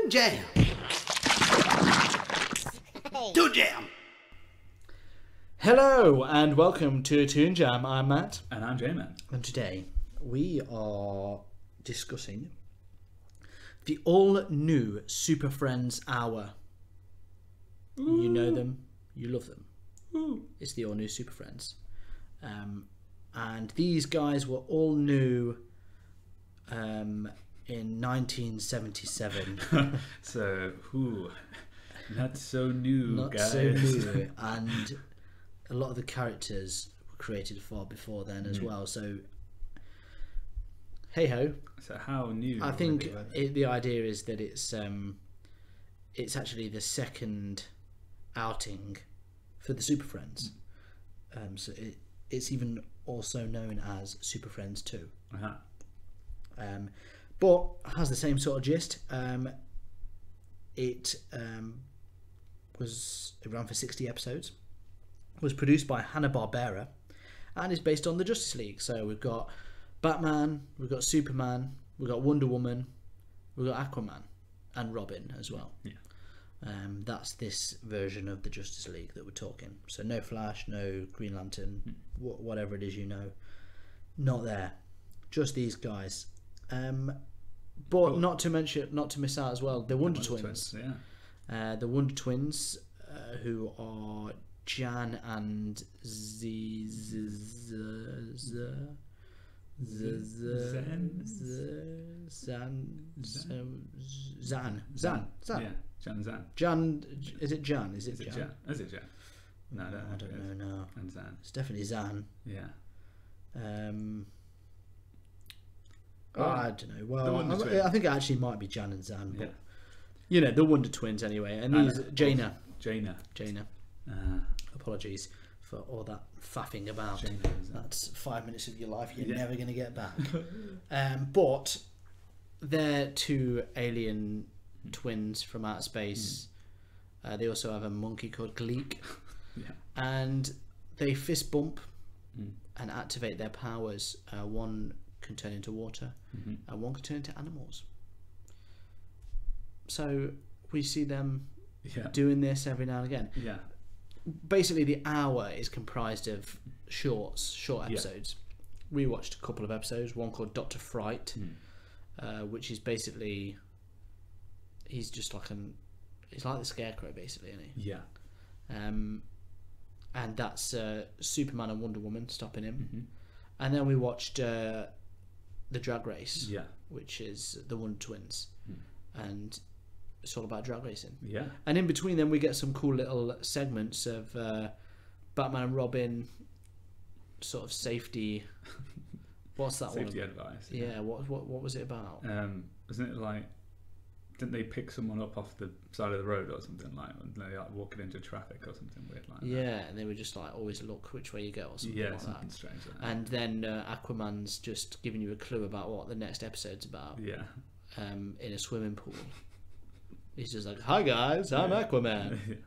Toon Jam. Toon Jam. Hello and welcome to Toon Jam. I'm Matt. And I'm J-Man. And today we are discussing the all-new Super Friends Hour. Ooh. You know them, you love them. Ooh. It's the all-new Super Friends. And these guys were all new in 1977. So, not so new, Not guys. so new. And a lot of the characters were created far before then as well. So, hey ho. So how new? I think the idea is that it's actually the second outing for the Super Friends. So it's even also known as Super Friends 2. But has the same sort of gist. It ran for 60 episodes. Was produced by Hanna-Barbera and is based on the Justice League. So we've got Batman, we've got Superman, we've got Wonder Woman, we've got Aquaman and Robin as well. Yeah. That's this version of the Justice League that we're talking. So no Flash, no Green Lantern, whatever it is, not there. Just these guys. But not to miss out as well, the Wonder Twins. Yeah. The Wonder Twins, who are Jan and Zan. Yeah, Jan and Zan. Jan, is it Jan? Is it Jan? Is it Jan? No, I don't know. No, and Zan. it's definitely Zan. Yeah. I don't know. Well, I think it actually might be Jan and Zan, but the Wonder Twins anyway. And these Jaina. Apologies for all that faffing about. That's 5 minutes of your life you're never going to get back. But they're two alien twins from outer space. They also have a monkey called Gleek. And they fist bump and activate their powers. One can turn into water and one can turn into animals. So we see them doing this every now and again. Basically the hour is comprised of short episodes. We watched a couple of episodes, one called Dr. Fright, which is basically he's like the Scarecrow basically, isn't he? And that's Superman and Wonder Woman stopping him. And then we watched the Drag Race, which is the Wonder Twins, and it's all about drag racing. And in between them we get some cool little segments of Batman and Robin sort of safety. What's that Safety one? advice. Yeah. What was it about? Wasn't it like? Didn't they pick someone up off the side of the road or something like walking into traffic or something weird like that? Yeah, and they were just like always look which way you go or something like something that. Strange like that. And then Aquaman's just giving you a clue about what the next episode's about. In a swimming pool. He's just like, "Hi guys, I'm Aquaman.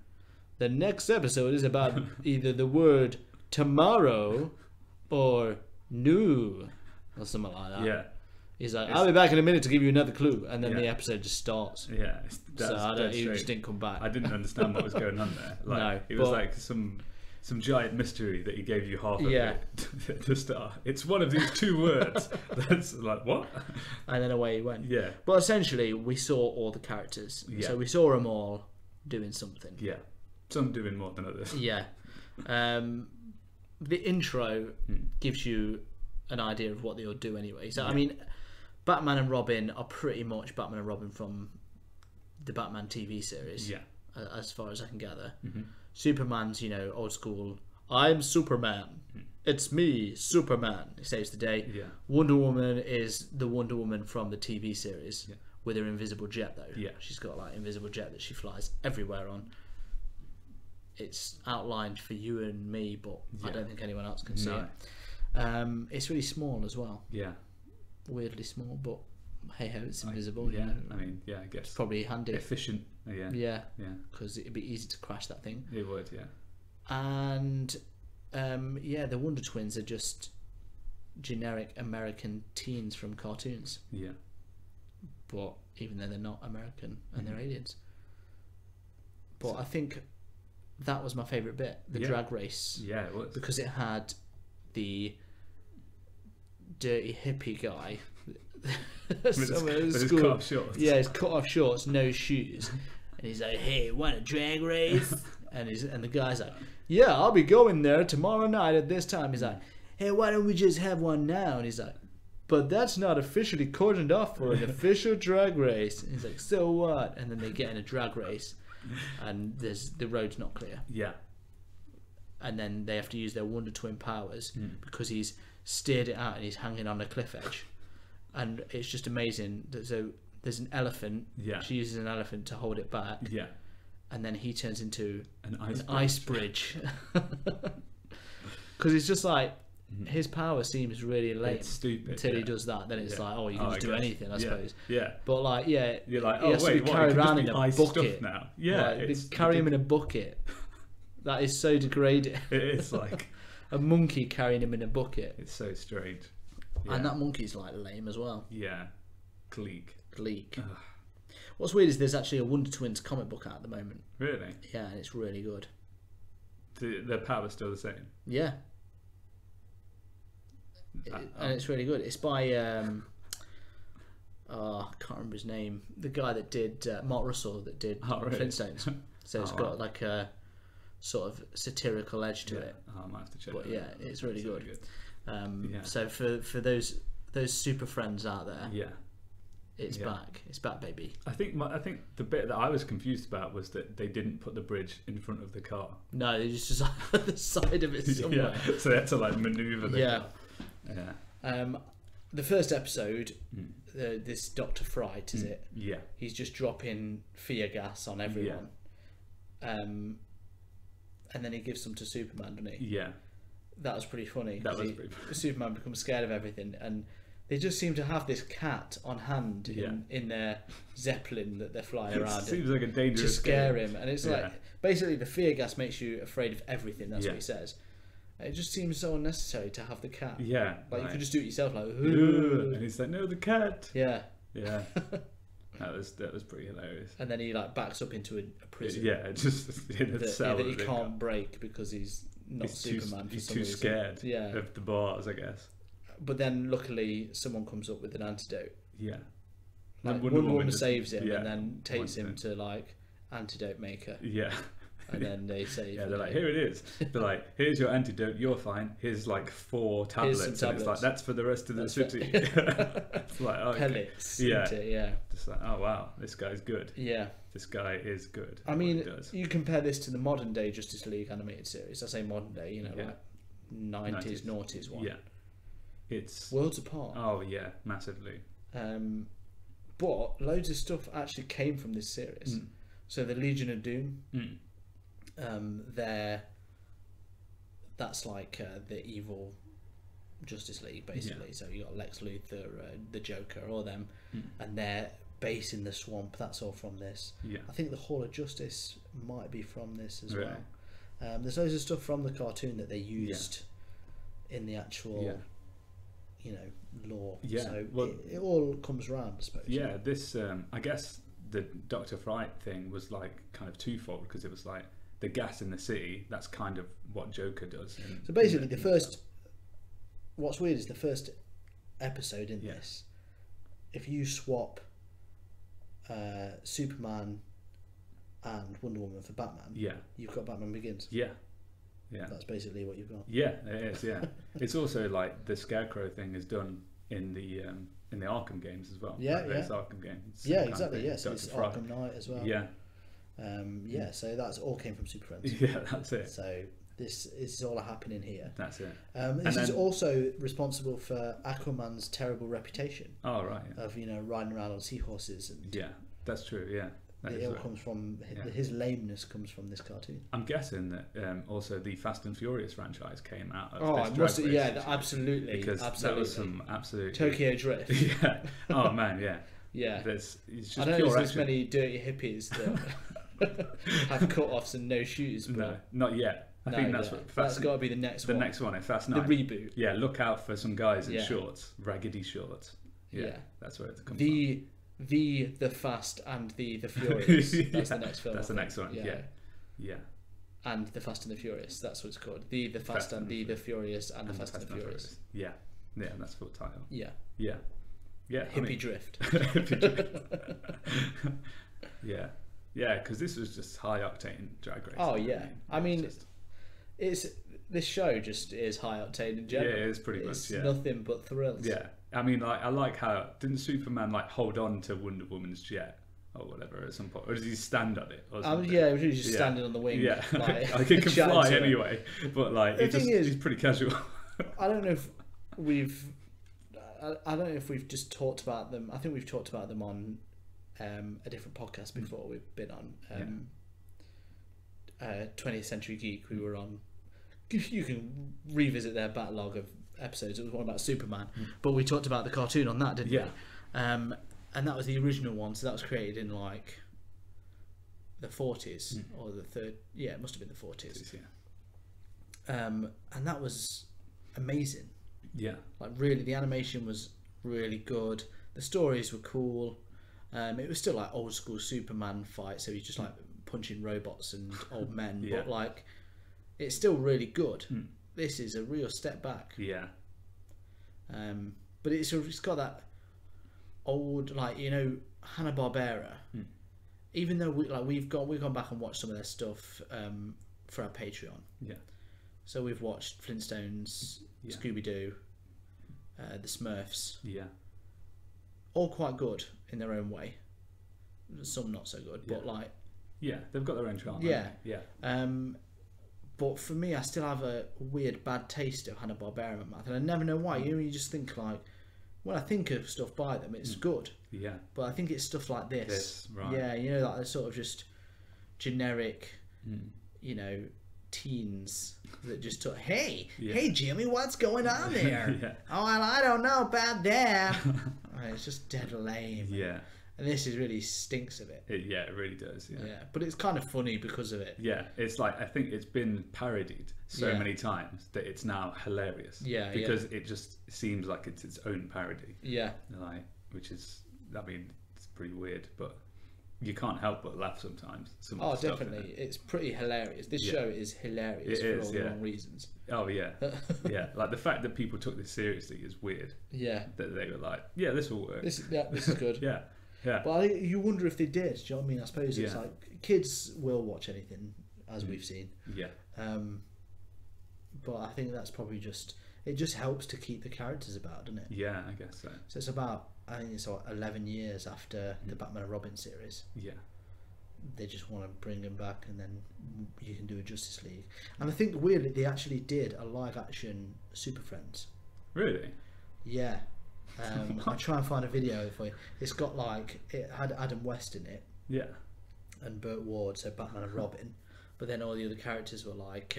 The next episode is about either the word tomorrow or new or something like that." He's like, "I'll be back in a minute to give you another clue," and then the episode just starts. He just didn't come back. I didn't understand what was going on there. It was like some giant mystery that he gave you half of it at the start. It's one of these two words. That's like, what? And then away he went. But essentially, we saw all the characters. So we saw them all doing something. Some doing more than others. The intro gives you an idea of what they all do anyway. So, I mean, Batman and Robin are pretty much Batman and Robin from the Batman TV series. As far as I can gather. Superman's, old school, "I'm Superman. It's me, Superman." He saves the day. Wonder Woman is the Wonder Woman from the TV series with her invisible jet though. She's got like invisible jet that she flies everywhere on. It's outlined for you and me, but I don't think anyone else can see it. It's really small as well. Weirdly small, but hey ho, it's invisible. I mean, I guess it's probably handy. Efficient. Because it'd be easy to crash that thing. It would. And the Wonder Twins are just generic American teens from cartoons. but even though they're not American and they're aliens. But I think that was my favourite bit, the drag race. Yeah, it was. Because it had the dirty hippie guy with his cut off shorts. Yeah, his cut off shorts, no shoes. And he's like, hey, want a drag race? and the guy's like, yeah, I'll be going there tomorrow night at this time. He's like, hey, why don't we just have one now? And he's like, but that's not officially cordoned off for an official drag race. And he's like, so what? And then they get in a drag race and the road's not clear. Yeah. And then they have to use their Wonder Twin powers because he's steered it out and he's hanging on a cliff edge. And it's just amazing. So there's an elephant. Yeah. She uses an elephant to hold it back. Yeah. And then he turns into an ice bridge. Because it's just like, his power seems really lame. It's stupid. Until he does that. Then it's like, oh, you can just do anything, I suppose. Yeah. But like, yeah. You're like, he has to be carried around in a bucket. Now. Yeah. Like, they carry him in a bucket. That is so degrading. It is like a monkey carrying him in a bucket. It's so strange. Yeah. And that monkey's like lame as well. Yeah. Gleek. Ugh. What's weird is there's actually a Wonder Twins comic book out at the moment. Really? Yeah, and it's really good. Their power's still the same? Yeah. And it's really good. It's by I can't remember his name. The guy that did Mark Russell that did Flintstones. So it's got like a sort of satirical edge to it. I might have to check. But yeah, it's really good. So for those super friends out there, it's back. It's back, baby. I think the bit that I was confused about was that they didn't put the bridge in front of the car. No, they just on the side of it somewhere. Yeah. So they had to like maneuver the car. Yeah. The first episode, this Dr. Fright, is it? Yeah. He's just dropping fear gas on everyone. And then he gives some to Superman, doesn't he? Yeah. That was pretty funny. That was pretty funny. Superman becomes scared of everything, and they just seem to have this cat on hand in their Zeppelin that they're flying around. It seems like a dangerous to scare him, and it's like basically the fear gas makes you afraid of everything. That's what he says. It just seems so unnecessary to have the cat. Yeah, like you could just do it yourself, like. Ooh. And he's like, no, the cat. Yeah. Yeah. That was pretty hilarious. And then he like backs up into a prison. Yeah, just in a cell that he can't break because he's not Superman. He's too scared. Of the bars, I guess. But then luckily someone comes up with an antidote. Yeah. Like Wonder Woman saves him and then takes him to like antidote maker. Yeah. And then they say, they're like, here it is. They're like, here's your antidote, you're fine. Here's like 4 tablets. And it's like, that's for the rest of the city. It's like, oh, pellets. Yeah. Yeah. Just like, oh wow, this guy's good. Yeah. This guy is good. I mean, you compare this to the modern day Justice League animated series. I say modern day, you know, like 90s, noughties one. Yeah. It's worlds apart. Oh yeah, massively. But loads of stuff actually came from this series. So the Legion of Doom. That's like the evil Justice League basically. So you got Lex Luthor, the Joker, all them, and their base in the swamp. That's all from this. I think the Hall of Justice might be from this as well. There's loads of stuff from the cartoon that they used in the actual you know, lore. So it all comes around, I suppose. Yeah, this I guess the Dr. Fright thing was like kind of twofold, because it was like the gas in the city, that's kind of what Joker does. So basically the first, what's weird is the first episode in this, if you swap Superman and Wonder Woman for Batman, you've got Batman Begins. Yeah. That's basically what you've got. Yeah, it is, It's also like the Scarecrow thing is done in the Arkham games as well. Those Arkham games. Yeah, exactly, yes. It's Arkham Knight as well. So that's all came from Super Friends. Yeah, that's it. So this is all happening here. That's it. This is also responsible for Aquaman's terrible reputation. Oh, right. Of, you know, riding around on seahorses. And that's true, it all comes from his lameness comes from this cartoon. I'm guessing that also the Fast and Furious franchise came out of this absolutely, because that was some absolute Tokyo Drift. Oh man, it's just I don't know there's many dirty hippies that have cut-offs and no shoes. But no, not yet. I think that's got to be the next one. The next one, in Fast 9. The reboot. Yeah, look out for some guys in shorts, raggedy shorts. Yeah, that's where it's come from. The Fast and the Furious. That's the next film. That's the next one. Yeah. And The Fast and the Furious. That's what it's called. The Fast and the Furious and the Fast and the Furious. Yeah, that's full title. Yeah. Hippie Drift. Yeah, because this was just high octane drag race. Oh yeah, I mean, it's this show just is high octane in general. Yeah, it's pretty much nothing but thrills. Yeah, I mean, like I like how didn't Superman like hold on to Wonder Woman's jet or whatever at some point, or does he stand on it? Or something? Yeah, he was just standing on the wing. Yeah, like he can fly anyway, but like he's pretty casual. I don't know if we've just talked about them. I think we've talked about them on a different podcast before. We've been on 20th Century Geek. We were on. You can revisit their backlog of episodes. It was one about Superman, but we talked about the cartoon on that, didn't we? And that was the original one. So that was created in like the 40s or the third. Yeah, it must have been the 40s. And that was amazing. Yeah, like really, the animation was really good. The stories were cool. It was still like old school Superman fight, so he's just like punching robots and old men, but like it's still really good. This is a real step back. Yeah. But it's got that old, like, you know, Hanna-Barbera. Even though we've gone back and watched some of their stuff for our Patreon. Yeah. So we've watched Flintstones, Scooby-Doo, the Smurfs. Yeah. All quite good in their own way. Some not so good, but like. Yeah, they've got their own charm. Yeah. Yeah. But for me, I still have a weird bad taste of Hanna-Barbera in my mouth, and I never know why. You know, you just think like, when I think of stuff by them, it's good. Yeah. But I think it's stuff like this. Right. Yeah, you know, like they're sort of just generic, you know, teens that just talk, hey Jimmy, what's going on there? Oh, well, I don't know about that. It's just dead lame. Yeah. And this really stinks of it. It really does. Yeah. But it's kind of funny because of it. Yeah, it's like I think it's been parodied so many times that it's now hilarious. Yeah. Because it just seems like it's its own parody. Yeah. Like, which is, I mean, it's pretty weird, but you can't help but laugh sometimes. Definitely. It's pretty hilarious. This show is hilarious for all the wrong reasons. Oh yeah. Yeah. Like the fact that people took this seriously is weird. Yeah. That they were like, yeah, this will work. This is good. Yeah. Yeah. But you wonder if they did. Do you know what I mean? I suppose it's like kids will watch anything, as we've seen. Yeah. But I think that's probably just helps to keep the characters about, doesn't it? Yeah, I guess so. So it's I think it's like 11 years after the Batman and Robin series. Yeah. They just want to bring him back, and then you can do a Justice League. And I think weirdly they actually did a live action Super Friends. Really? Yeah. I'll try and find a video for you. It's got like, it had Adam West in it. Yeah. And Burt Ward, so Batman and Robin. But then all the other characters were like,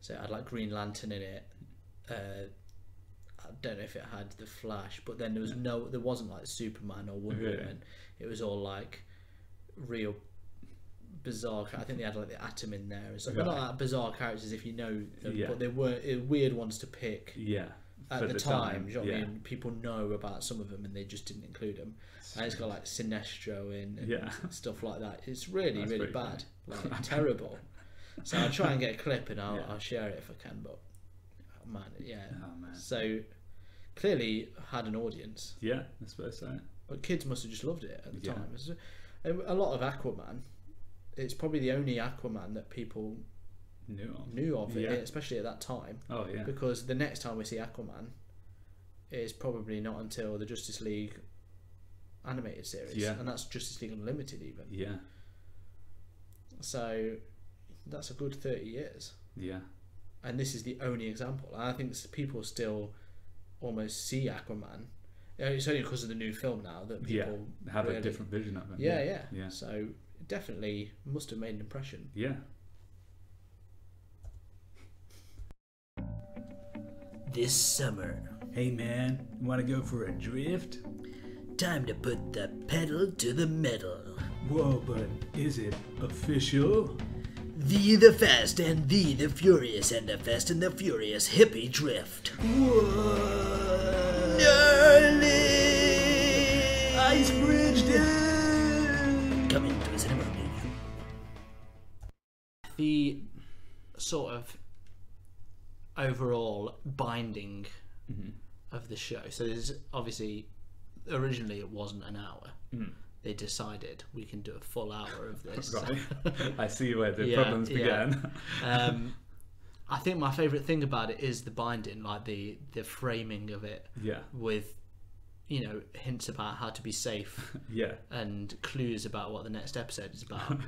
so it had like Green Lantern in it. I don't know if it had the Flash, but then there wasn't like Superman or Wonder Woman. It was all like real bizarre. I think they had like the Atom in there. So they're not like bizarre characters if you know them, but they were weird ones to pick. Yeah. At the time, you know what I mean? People know about some of them and they just didn't include them. And it's got like Sinestro in and stuff like that. It's really bad, like terrible. So I'll try and get a clip and I'll share it if I can. But man. So clearly had an audience. Yeah, I suppose so. But kids must have just loved it at the time. A lot of Aquaman. It's probably the only Aquaman that people knew of it, especially at that time. Oh yeah. Because the next time we see Aquaman is probably not until the Justice League animated series. Yeah. And that's Justice League Unlimited even. Yeah. So that's a good 30 years. Yeah. And this is the only example. And I think people still almost see Aquaman. It's only because of the new film now that people have a different vision of it. Yeah. So it definitely must have made an impression. Yeah. This summer. Hey man, want to go for a drift? Time to put the pedal to the metal. Whoa, but is it official? The Fast and the Furious and the Fast and the Furious hippie drift. Whoa! Gnarly! Ice Bridge Day! Coming to a cinema near you. The sort of overall binding of the show. So there's obviously, originally it wasn't an hour. They decided we can do a full hour of this. Right. I see where the problems began. I think my favourite thing about it is the binding, like the framing of it, with, you know, hints about how to be safe, and clues about what the next episode is about,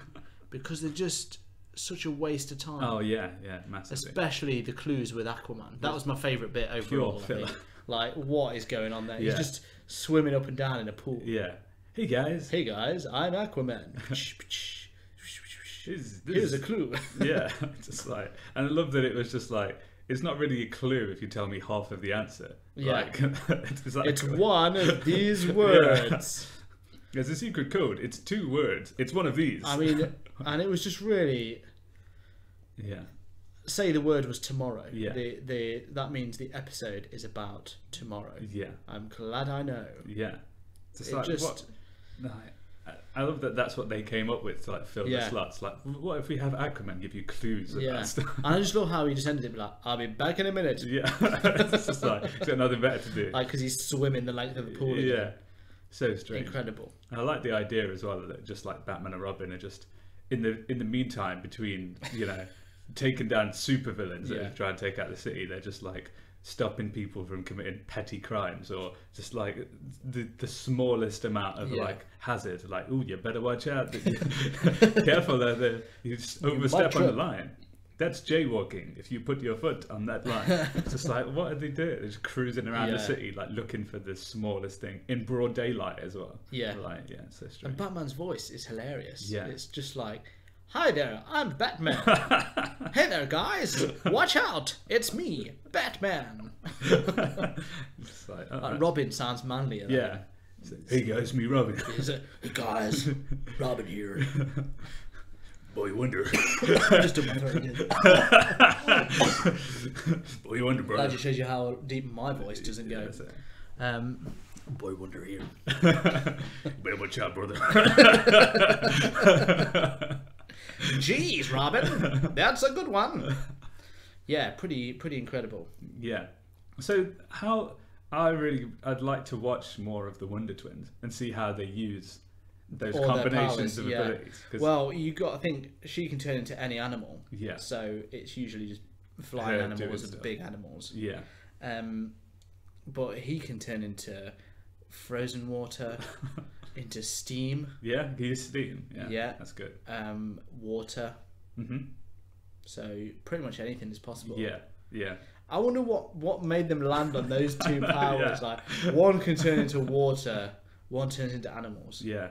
because they're just such a waste of time. Oh yeah, massively. Especially the clues with Aquaman. That was my favourite bit overall. I think. Like, what is going on there? He's just swimming up and down in a pool. Yeah. Hey guys, I'm Aquaman. Here's a clue. Just like, and I love that it was just like, it's not really a clue if you tell me half of the answer. Like, it's one of these words. There's a secret code. It's 2 words. It's one of these. I mean, and it was just really. Say the word was tomorrow. That means the episode is about tomorrow. I'm glad I know. It's like, what? No, I love that. That's what they came up with to like fill the slots. Like, what if we have Aquaman give you clues about stuff? And I just love how he just ended it like, "I'll be back in a minute." It's just like, he's got nothing better to do. Like, because he's swimming the length of the pool. So strange. Incredible. And I like the idea as well that just like Batman and Robin are just in the meantime between, you know, taking down supervillains that try and take out the city, they're just like stopping people from committing petty crimes, or just like the smallest amount of like hazard, like, oh, you better watch out. Careful, you just overstep on the line. That's jaywalking if you put your foot on that line. It's just like, what are they doing? They're just cruising around the city, like looking for the smallest thing in broad daylight as well. Like, it's so strange. And Batman's voice is hilarious. It's just like, "Hi there, I'm Batman. Hey there, guys. Watch out. It's me, Batman." It's like, Robin sounds manlier. Hey guys, me Robin. Hey guys, Robin here. Boy Wonder. Just took my throat again. Boy Wonder, bro. That just shows you how deep my voice doesn't go. Boy Wonder here. Better watch out, brother. Jeez, Robin, that's a good one. Yeah, pretty incredible. Yeah. So I'd like to watch more of the Wonder Twins and see how they use those combinations of abilities. Well, you got to think she can turn into any animal. So it's usually just flying animals and big animals. But he can turn into frozen water, into steam. Yeah, he is steam. Yeah, that's good. Water. So pretty much anything is possible. Yeah. I wonder what made them land on those 2 powers. Like, one can turn into water, one turns into animals. Yeah.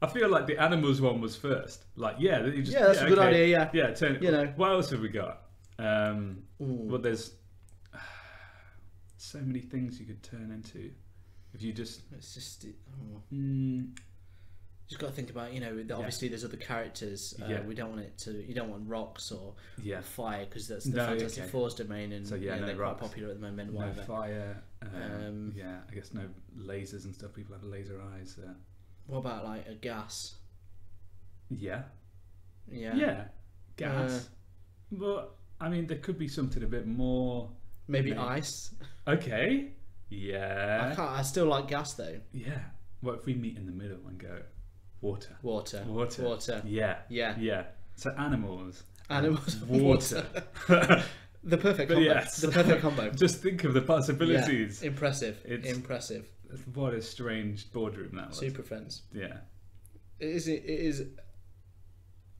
I feel like the animals one was first. Like, that's a good idea. You know. What else have we got? Well, there's so many things you could turn into if you just. It's just. Just got to think about, you know, obviously there's other characters. We don't want it to. You don't want rocks or fire, because that's the Fantastic Four's domain, and so they're rocks. quite popular at the moment. No fire. I guess no lasers and stuff. People have laser eyes. What about like a gas? Yeah. Gas. But I mean, there could be something a bit more. Maybe ice. Okay. Yeah. I still like gas though. Yeah. What if we meet in the middle and go water? Yeah. So animals. Water. The perfect combo. The perfect combo. Just think of the possibilities. Impressive. Impressive. What a strange boardroom that was. Super Friends. Yeah. It is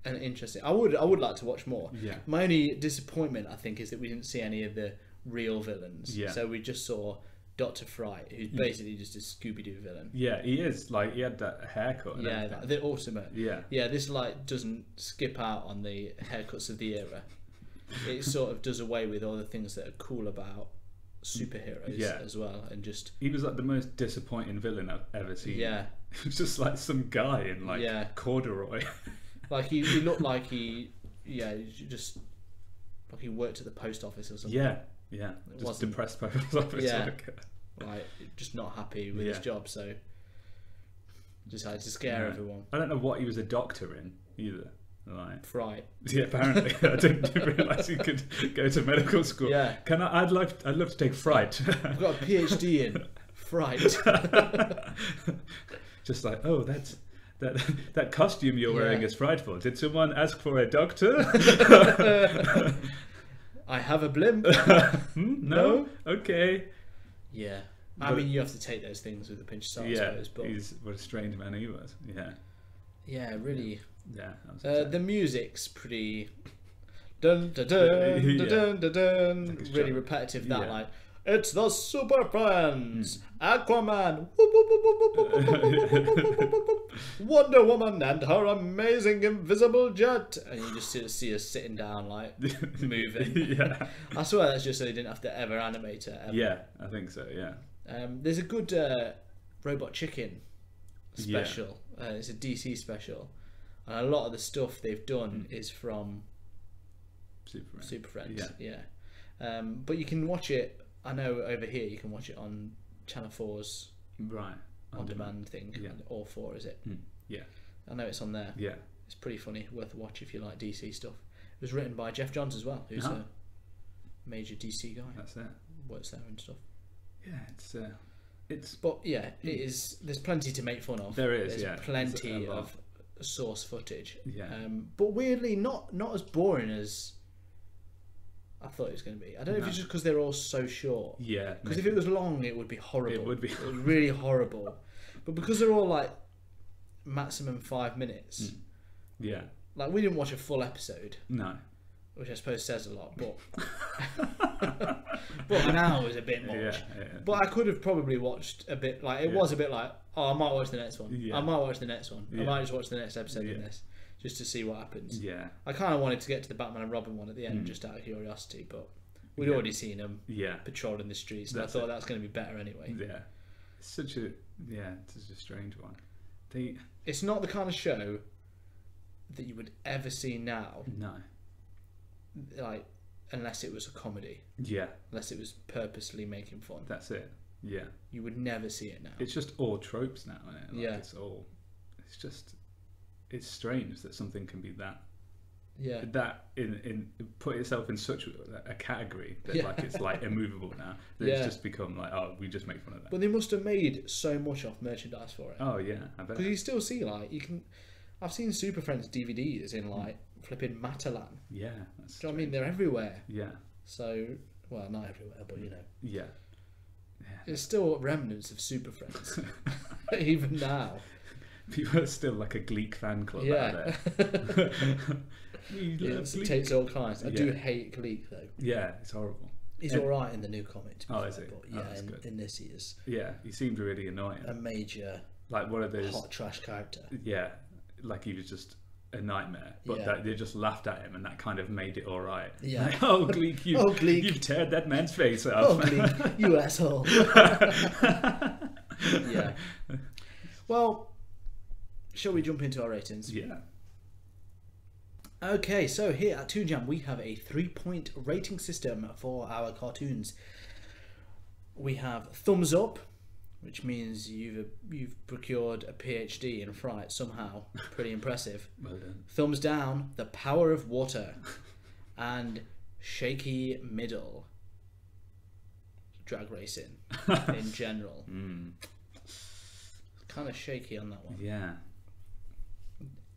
an interesting. I would like to watch more. Yeah. My only disappointment, I think, is that we didn't see any of the real villains. Yeah. So we just saw Dr. Fright, who's basically just a Scooby-Doo villain. Yeah, he is. Like, he had that haircut. And the ultimate. Yeah. Yeah, this like doesn't skip out on the haircuts of the era. It sort of does away with all the things that are cool about superheroes as well, and just he was like the most disappointing villain I've ever seen. Yeah. He was just like some guy in like corduroy. Like he looked like just like he worked at the post office or something. Yeah. Just depressed post office. Yeah. Like just not happy with his job, so decided to scare everyone. I don't know what he was a doctor in either. Like, Fright. Yeah, apparently. I didn't realise he could go to medical school. Yeah. I'd love to take fright. I've got a PhD in fright. Just like, oh, that costume you're wearing is frightful. Did someone ask for a doctor? I have a blimp. No? Okay. Yeah. I mean, you have to take those things with a pinch of salt, I suppose. But what a strange man he was. Yeah. Yeah, really. Yeah. The music's pretty dun dun dun dun dun dun, dun. Really repetitive. That like, it's the Super Friends, Aquaman, Wonder Woman and her amazing invisible jet, and you just see her sitting down like moving. Yeah. I swear that's just so they didn't have to ever animate her. Ever. Yeah, I think so. Yeah. There's a good Robot Chicken special. It's a DC special, and a lot of the stuff they've done is from Super Friends. Yeah. But you can watch it. I know over here you can watch it on Channel 4's on demand thing. Yeah. All 4 is it? Yeah. I know it's on there. Yeah. It's pretty funny, worth a watch if you like DC stuff. It was written by Jeff Johns as well, who's a major DC guy. That's it. Works there and stuff. Yeah, it's. But yeah, it is. There's plenty to make fun of. There is. There's plenty of source footage. Yeah. But weirdly, not as boring as I thought it was going to be. I don't know if it's just because they're all so short. Yeah. Because if it was long, it would be horrible. It would be really horrible. But because they're all like maximum 5 minutes. Yeah. Like we didn't watch a full episode. No. Which I suppose says a lot, but but an hour was a bit much. Yeah. But I could have probably watched a bit. Like it was a bit like, oh, I might watch the next one. Yeah. I might watch the next one. I might just watch the next episode of this. Just to see what happens. Yeah. I kind of wanted to get to the Batman and Robin one at the end, just out of curiosity, but we'd already seen them patrolling the streets, and I thought that's going to be better anyway. Yeah. It's such a strange one. It's not the kind of show that you would ever see now. No. Like, unless it was a comedy. Yeah. Unless it was purposely making fun. That's it. Yeah. You would never see it now. It's just all tropes now, isn't it? Like, it's strange that something can be that in put itself in such a category that like it's like immovable now that it's just become like, oh, we just make fun of that. But they must have made so much off merchandise for it. Oh yeah, I bet. Because you still see I've seen Super Friends DVDs in like flipping Matalan. Yeah, that's do you know what I mean? They're everywhere. Yeah. So, well, not everywhere, but you know. Yeah. There's still remnants of Super Friends even now. People are still like a Gleek fan club out there. It takes all kinds. I do hate Gleek though. Yeah, it's horrible. He's alright in the new comic. Is he? But yeah, in this he is. Yeah, he seemed really annoying. A major, like one of those hot trash character. Yeah, like he was just a nightmare. But that they just laughed at him, and that kind of made it alright. Yeah. Like, oh Gleek, you've teared that man's face off. Oh Gleek, you asshole. Yeah. Well. Shall we jump into our ratings? Yeah. Okay, so here at Toon Jam we have a 3-point rating system for our cartoons. We have thumbs up, which means you've procured a PhD in fright somehow. Pretty impressive. Well done. Thumbs down, the power of water, and shaky middle. Drag racing in general. Kind of shaky on that one. Yeah.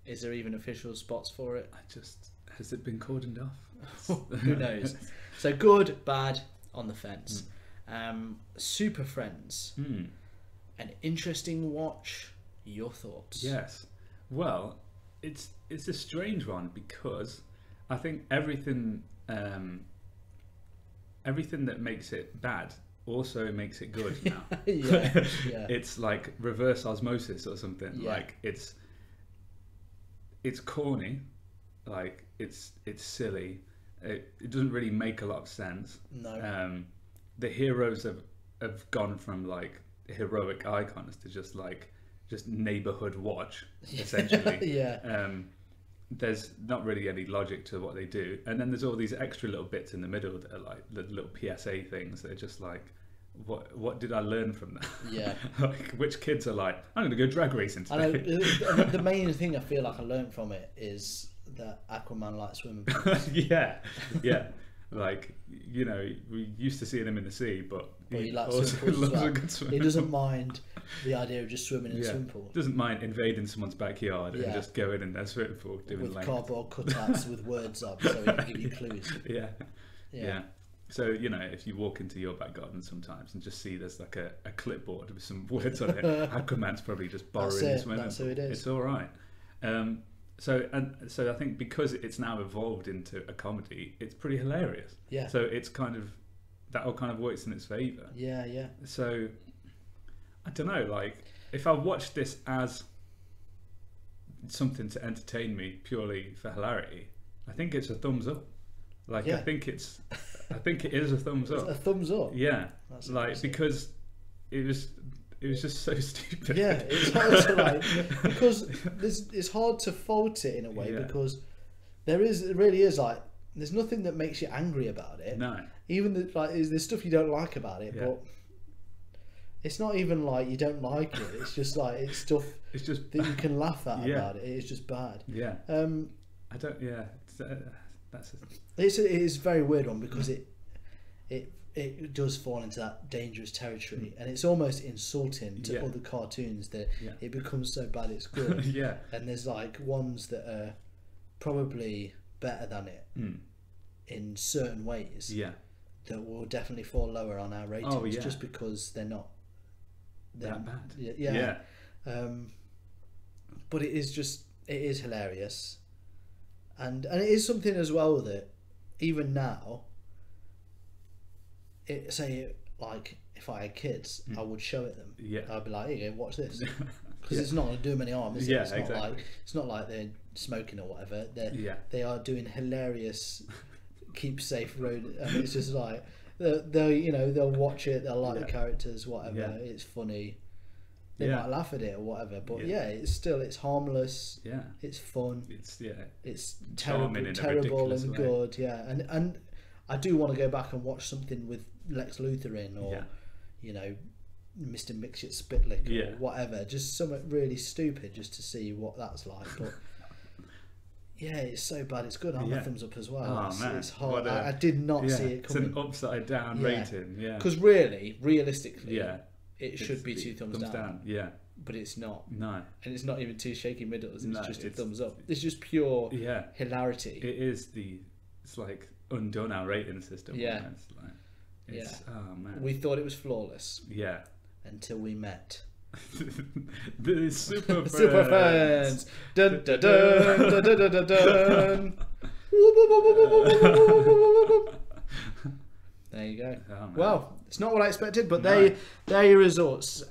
Is there even official spots for it? Has it been cordoned off? Who knows? So good, bad, on the fence. Super Friends. An interesting watch. Your thoughts? Yes. Well, it's a strange one because I think everything that makes it bad also makes it good now. Yeah. It's like reverse osmosis or something. Yeah. Like it's corny, like it's silly. It doesn't really make a lot of sense. No. The heroes have gone from like heroic icons to just neighborhood watch essentially. Yeah. There's not really any logic to what they do, and then there's all these extra little bits in the middle that are like the little PSA things that are just like, what did I learn from that? Yeah. Like, which kids are like, I'm going to go drag racing today. I know, the main thing I feel like I learned from it is that Aquaman likes swimming pools. yeah. Like, you know, we used to see him in the sea, but he likes also swimming pools loves as well. a good swim. He doesn't mind the idea of just swimming in a swimming pool. Doesn't mind invading someone's backyard and just going in their swimming pool doing with lanes. Cardboard cutouts with words on, so he can give you clues. Yeah. So, you know, if you walk into your back garden sometimes and just see there's like a clipboard with some words on it, Aquaman's probably just borrowing his swimming. That's who it is. It's all right. So I think because it's now evolved into a comedy, it's pretty hilarious. Yeah. So it's kind of, that all kind of works in its favour. Yeah. So I don't know, like, if I watched this as something to entertain me purely for hilarity, I think it's a thumbs up. Like, I think it is a thumbs up. It's a thumbs up. Yeah. That's like, because it was just so stupid. Yeah, it's hard to like, because it's hard to fault it in a way, because it really is like, there's nothing that makes you angry about it. No. Even there's stuff you don't like about it, but it's not even like you don't like it. It's just like, it's stuff that you can laugh at about it. It's just bad. Yeah. I don't. Yeah. It is a very weird one, because it does fall into that dangerous territory, and it's almost insulting to other cartoons that it becomes so bad it's good. And there's like ones that are probably better than it in certain ways that will definitely fall lower on our ratings just because they're not that bad. But it is hilarious, and it is something as well that even now, like if I had kids, I would show it them. I'd be like, "Here, watch this," because it's not going to do them any harm. Is it? It's not like they're smoking or whatever. They are doing hilarious, keep safe road, and it's just like they'll watch it. They'll like the characters, whatever. It's funny. They might laugh at it or whatever, but it's harmless. It's fun. It's terrible and good. And I do want to go back and watch something with Lex Luthor in, or Mr. Mixit Spitlick or whatever, just something really stupid just to see what that's like. But it's so bad it's good. I'm a thumbs up as well. It's hard. I did not see it coming. It's an upside down rating. Because realistically, it should be two thumbs down. But it's not. No. And it's not even two shaky middles. It's just a thumbs up. It's just pure hilarity. It is it's like undone our rating system. Oh man. We thought it was flawless. Yeah. Until we met the super fans. Dun dun dun dun dun dun dun. There you go. Oh, well, it's not what I expected, but they're your results.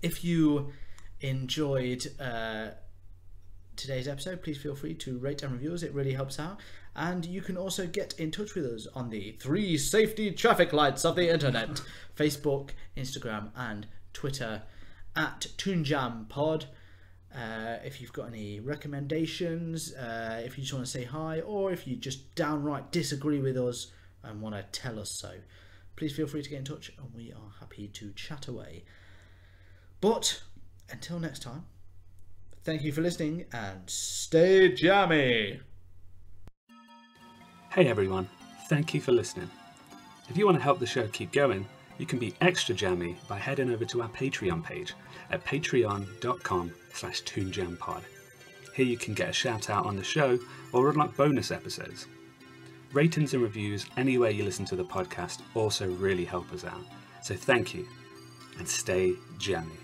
If you enjoyed today's episode, please feel free to rate and review us. It really helps out. And you can also get in touch with us on the 3 safety traffic lights of the internet: Facebook, Instagram, and Twitter at ToonJamPod. If you've got any recommendations, if you just want to say hi, or if you just downright disagree with us and want to tell us so, please feel free to get in touch, and we are happy to chat away. But until next time, thank you for listening and stay jammy. Hey everyone, thank you for listening. If you want to help the show keep going, you can be extra jammy by heading over to our Patreon page at patreon.com/toonjampod. Here you can get a shout out on the show or unlock bonus episodes. Ratings and reviews anywhere you listen to the podcast also really help us out. So thank you, and stay jammy.